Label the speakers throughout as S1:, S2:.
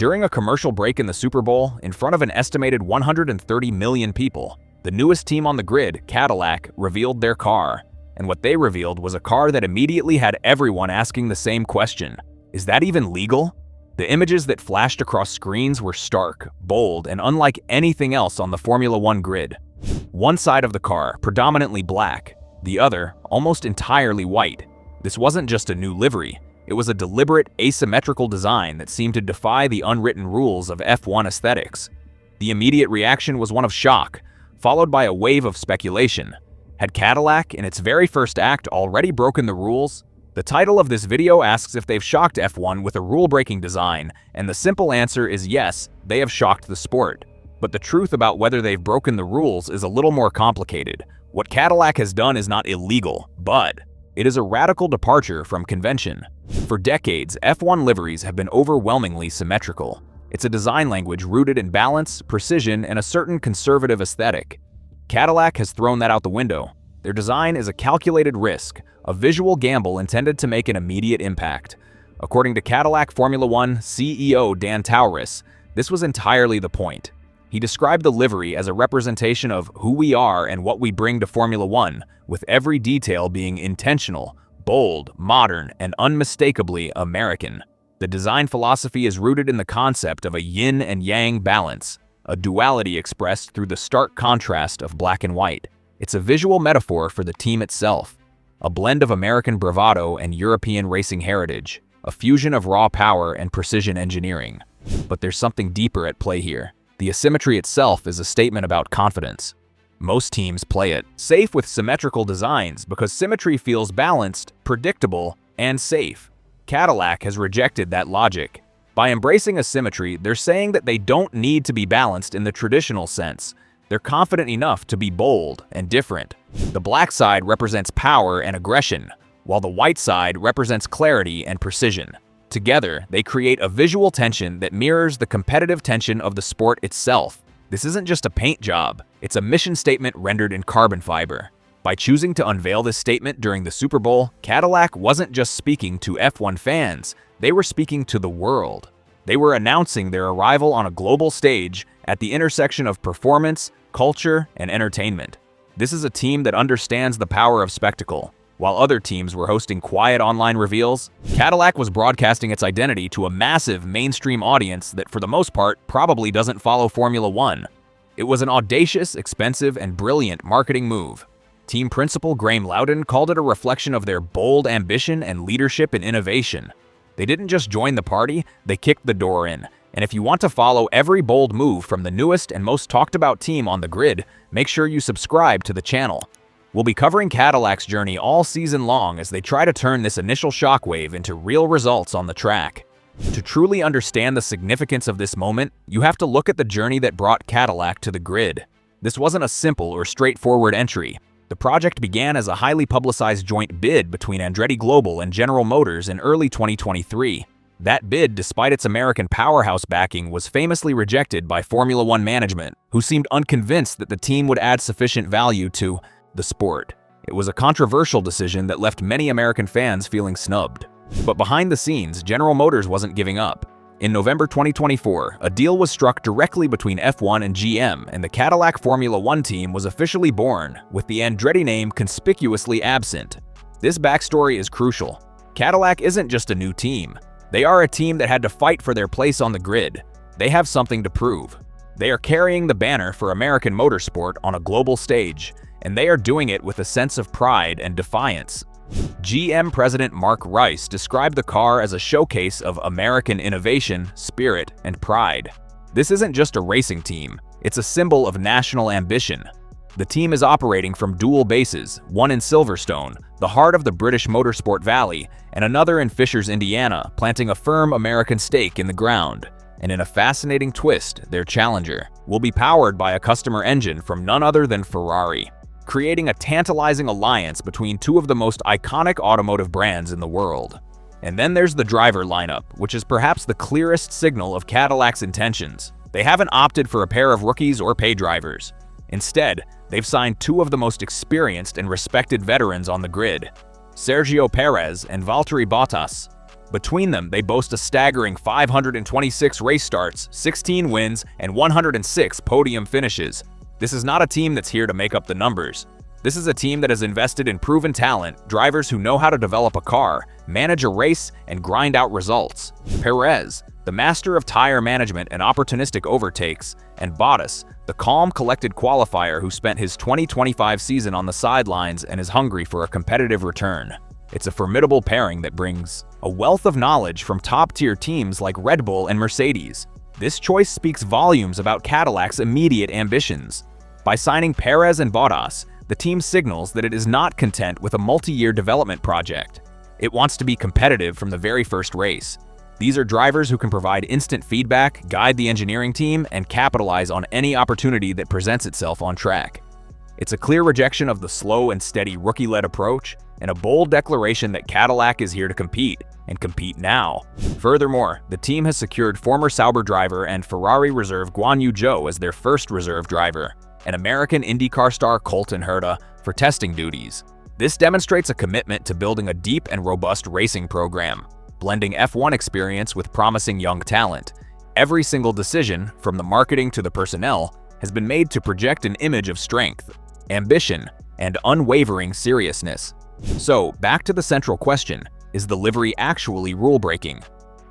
S1: During a commercial break in the Super Bowl, in front of an estimated 130 million people, the newest team on the grid, Cadillac, revealed their car. And what they revealed was a car that immediately had everyone asking the same question: is that even legal? The images that flashed across screens were stark, bold, and unlike anything else on the Formula One grid. One side of the car, predominantly black, the other, almost entirely white. This wasn't just a new livery, it was a deliberate, asymmetrical design that seemed to defy the unwritten rules of F1 aesthetics. The immediate reaction was one of shock, followed by a wave of speculation. Had Cadillac, in its very first act, already broken the rules? The title of this video asks if they've shocked F1 with a rule-breaking design, and the simple answer is yes, they have shocked the sport. But the truth about whether they've broken the rules is a little more complicated. What Cadillac has done is not illegal, but it is a radical departure from convention. For decades, F1 liveries have been overwhelmingly symmetrical. It's a design language rooted in balance, precision, and a certain conservative aesthetic. Cadillac has thrown that out the window. Their design is a calculated risk, a visual gamble intended to make an immediate impact. According to Cadillac Formula One CEO Dan Tauris, this was entirely the point. He described the livery as a representation of who we are and what we bring to Formula One, with every detail being intentional, bold, modern, and unmistakably American. The design philosophy is rooted in the concept of a yin and yang balance, a duality expressed through the stark contrast of black and white. It's a visual metaphor for the team itself, a blend of American bravado and European racing heritage, a fusion of raw power and precision engineering. But there's something deeper at play here. The asymmetry itself is a statement about confidence. Most teams play it safe with symmetrical designs because symmetry feels balanced, predictable, and safe. Cadillac has rejected that logic. By embracing asymmetry, they're saying that they don't need to be balanced in the traditional sense. They're confident enough to be bold and different. The black side represents power and aggression, while the white side represents clarity and precision. Together, they create a visual tension that mirrors the competitive tension of the sport itself. This isn't just a paint job, it's a mission statement rendered in carbon fiber. By choosing to unveil this statement during the Super Bowl, Cadillac wasn't just speaking to F1 fans, they were speaking to the world. They were announcing their arrival on a global stage at the intersection of performance, culture, and entertainment. This is a team that understands the power of spectacle. While other teams were hosting quiet online reveals, Cadillac was broadcasting its identity to a massive mainstream audience that for the most part probably doesn't follow Formula One. It was an audacious, expensive, and brilliant marketing move. Team principal Graham Loudon called it a reflection of their bold ambition and leadership in innovation. They didn't just join the party, they kicked the door in. And if you want to follow every bold move from the newest and most talked about team on the grid, make sure you subscribe to the channel. We'll be covering Cadillac's journey all season long as they try to turn this initial shockwave into real results on the track. To truly understand the significance of this moment, you have to look at the journey that brought Cadillac to the grid. This wasn't a simple or straightforward entry. The project began as a highly publicized joint bid between Andretti Global and General Motors in early 2023. That bid, despite its American powerhouse backing, was famously rejected by Formula One management, who seemed unconvinced that the team would add sufficient value to the sport. It was a controversial decision that left many American fans feeling snubbed. But behind the scenes, General Motors wasn't giving up. In November 2024, a deal was struck directly between F1 and GM, and the Cadillac Formula One team was officially born, with the Andretti name conspicuously absent. This backstory is crucial. Cadillac isn't just a new team. They are a team that had to fight for their place on the grid. They have something to prove. They are carrying the banner for American motorsport on a global stage, and they are doing it with a sense of pride and defiance. GM President Mark Rice described the car as a showcase of American innovation, spirit, and pride. This isn't just a racing team, it's a symbol of national ambition. The team is operating from dual bases, one in Silverstone, the heart of the British Motorsport Valley, and another in Fishers, Indiana, planting a firm American stake in the ground. And in a fascinating twist, their challenger will be powered by a customer engine from none other than Ferrari, creating a tantalizing alliance between two of the most iconic automotive brands in the world. And then there's the driver lineup, which is perhaps the clearest signal of Cadillac's intentions. They haven't opted for a pair of rookies or pay drivers. Instead, they've signed two of the most experienced and respected veterans on the grid, Sergio Perez and Valtteri Bottas. Between them, they boast a staggering 526 race starts, 16 wins, and 106 podium finishes. This is not a team that's here to make up the numbers. This is a team that has invested in proven talent, drivers who know how to develop a car, manage a race, and grind out results. Perez, the master of tire management and opportunistic overtakes, and Bottas, the calm, collected qualifier who spent his 2025 season on the sidelines and is hungry for a competitive return. It's a formidable pairing that brings a wealth of knowledge from top-tier teams like Red Bull and Mercedes. This choice speaks volumes about Cadillac's immediate ambitions. By signing Perez and Bottas, the team signals that it is not content with a multi-year development project. It wants to be competitive from the very first race. These are drivers who can provide instant feedback, guide the engineering team, and capitalize on any opportunity that presents itself on track. It's a clear rejection of the slow and steady rookie-led approach, and a bold declaration that Cadillac is here to compete, and compete now. Furthermore, the team has secured former Sauber driver and Ferrari reserve Guan Yu Zhou as their first reserve driver, and American IndyCar star Colton Herta for testing duties. This demonstrates a commitment to building a deep and robust racing program, blending F1 experience with promising young talent. Every single decision, from the marketing to the personnel, has been made to project an image of strength, ambition, and unwavering seriousness. So, back to the central question, is the livery actually rule-breaking?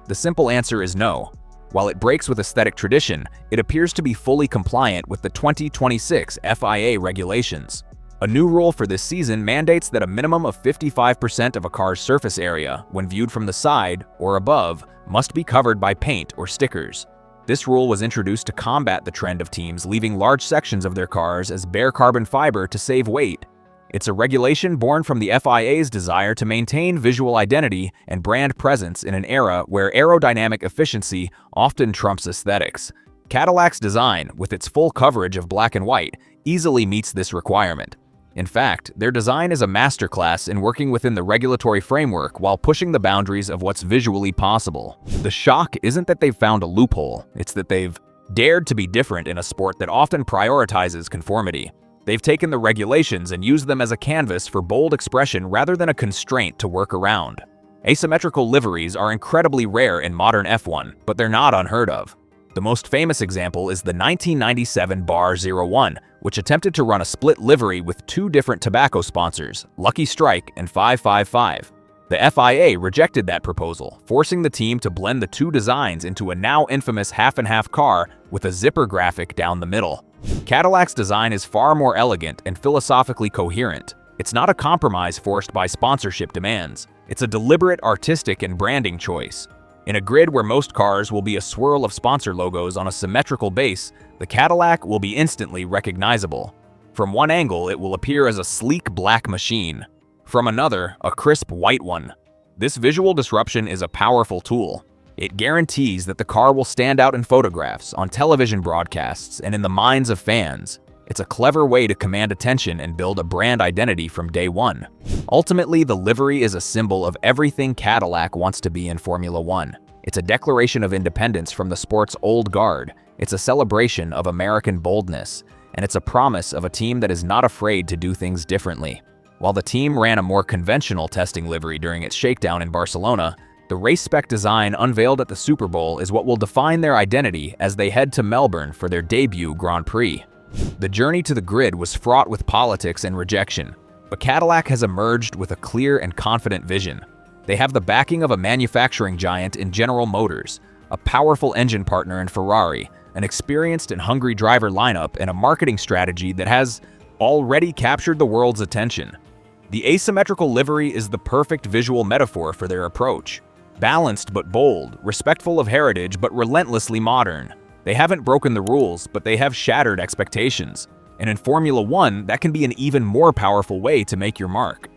S1: The simple answer is no. While it breaks with aesthetic tradition, it appears to be fully compliant with the 2026 FIA regulations. A new rule for this season mandates that a minimum of 55% of a car's surface area, when viewed from the side or above, must be covered by paint or stickers. This rule was introduced to combat the trend of teams leaving large sections of their cars as bare carbon fiber to save weight. It's a regulation born from the FIA's desire to maintain visual identity and brand presence in an era where aerodynamic efficiency often trumps aesthetics. Cadillac's design, with its full coverage of black and white, easily meets this requirement. In fact, their design is a masterclass in working within the regulatory framework while pushing the boundaries of what's visually possible. The shock isn't that they've found a loophole, it's that they've dared to be different in a sport that often prioritizes conformity. They've taken the regulations and used them as a canvas for bold expression rather than a constraint to work around. Asymmetrical liveries are incredibly rare in modern F1, but they're not unheard of. The most famous example is the 1997 Bar 01, which attempted to run a split livery with two different tobacco sponsors, Lucky Strike and 555. The FIA rejected that proposal, forcing the team to blend the two designs into a now infamous half-and-half car with a zipper graphic down the middle. Cadillac's design is far more elegant and philosophically coherent. It's not a compromise forced by sponsorship demands. It's a deliberate artistic and branding choice. In a grid where most cars will be a swirl of sponsor logos on a symmetrical base, the Cadillac will be instantly recognizable. From one angle, it will appear as a sleek black machine. From another, a crisp white one. This visual disruption is a powerful tool. It guarantees that the car will stand out in photographs, on television broadcasts, and in the minds of fans. It's a clever way to command attention and build a brand identity from day one. Ultimately, the livery is a symbol of everything Cadillac wants to be in Formula One. It's a declaration of independence from the sport's old guard. It's a celebration of American boldness. And it's a promise of a team that is not afraid to do things differently. While the team ran a more conventional testing livery during its shakedown in Barcelona, the race-spec design unveiled at the Super Bowl is what will define their identity as they head to Melbourne for their debut Grand Prix. The journey to the grid was fraught with politics and rejection, but Cadillac has emerged with a clear and confident vision. They have the backing of a manufacturing giant in General Motors, a powerful engine partner in Ferrari, an experienced and hungry driver lineup, and a marketing strategy that has already captured the world's attention. The asymmetrical livery is the perfect visual metaphor for their approach. Balanced but bold, respectful of heritage but relentlessly modern. They haven't broken the rules, but they have shattered expectations. And in Formula One, that can be an even more powerful way to make your mark.